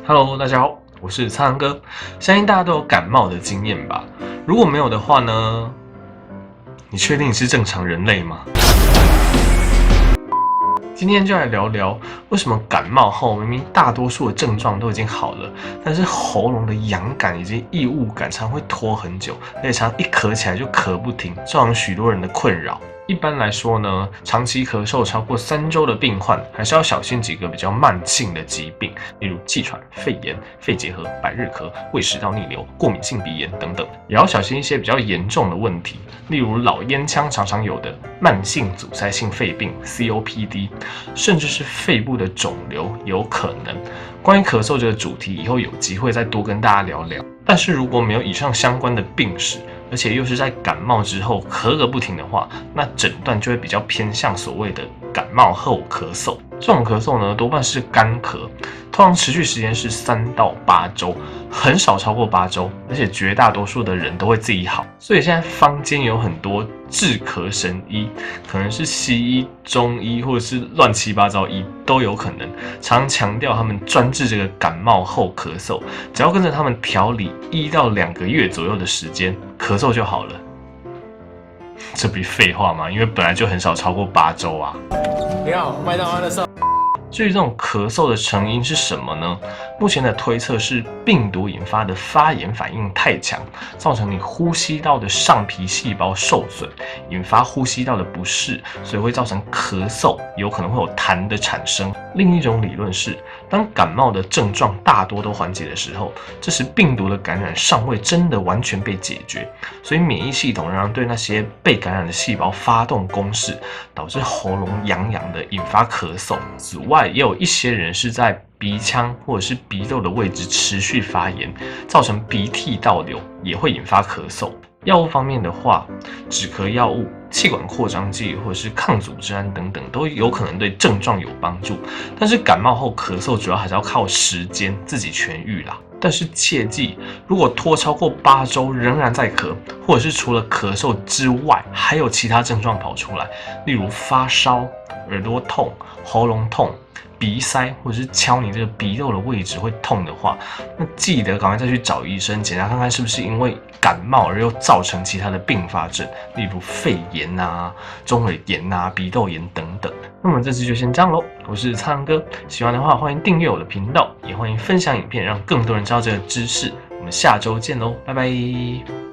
Hello，大家好，我是苍狼哥。相信大家都有感冒的经验吧？如果没有的话呢？你确定你是正常人类吗？今天就来聊聊为什么感冒后明明大多数的症状都已经好了，但是喉咙的痒感以及异物感常会拖很久，而且常一咳起来就咳不停，造成许多人的困扰。一般来说呢，长期咳嗽超过3周的病患，还是要小心几个比较慢性的疾病，例如气喘、肺炎、肺结核、百日咳、胃食道逆流、过敏性鼻炎等等，也要小心一些比较严重的问题，例如老烟枪常常有的慢性阻塞性肺病 （COPD），甚至是肺部的肿瘤有可能。关于咳嗽这个主题，以后有机会再多跟大家聊聊。但是如果没有以上相关的病史，而且又是在感冒之后咳个不停的话，那诊断就会比较偏向所谓的感冒后咳嗽。这种咳嗽呢，多半是干咳，通常持续时间是3到8周，很少超过8周，而且绝大多数的人都会自己好。所以现在坊间有很多治咳神医，可能是西医、中医或者是乱七八糟医都有可能，常强调他们专治这个感冒后咳嗽，只要跟着他们调理1到2个月左右的时间，咳嗽就好了。这不是废话吗？因为本来就很少超过8周啊。你好，麦当劳的上。至于这种咳嗽的成因是什么呢？目前的推测是病毒引发的发炎反应太强，造成你呼吸道的上皮细胞受损，引发呼吸道的不适，所以会造成咳嗽，有可能会有痰的产生。另一种理论是，当感冒的症状大多都缓解的时候，这时病毒的感染尚未真的完全被解决，所以免疫系统仍然对那些被感染的细胞发动攻势，导致喉咙痒痒的，引发咳嗽。此外，也有一些人是在鼻腔或者是鼻窦的位置持续发炎，造成鼻涕倒流，也会引发咳嗽。药物方面的话，止咳药物、气管扩张剂或者是抗组织胺等等，都有可能对症状有帮助。但是感冒后咳嗽主要还是要靠时间自己痊愈啦。但是切记，如果拖超过8周仍然在咳，或者是除了咳嗽之外还有其他症状跑出来，例如发烧、耳朵痛、喉咙痛、鼻塞，或者是敲你这个鼻窦的位置会痛的话，那记得赶快再去找医生检查看看是不是因为感冒而又造成其他的并发症，例如肺炎啊、中耳炎啊、鼻窦炎等等。那么这次就先这样咯，我是苍狼哥，喜欢的话欢迎订阅我的频道，也欢迎分享影片，让更多人知道这个知识。我们下周见喽，拜拜。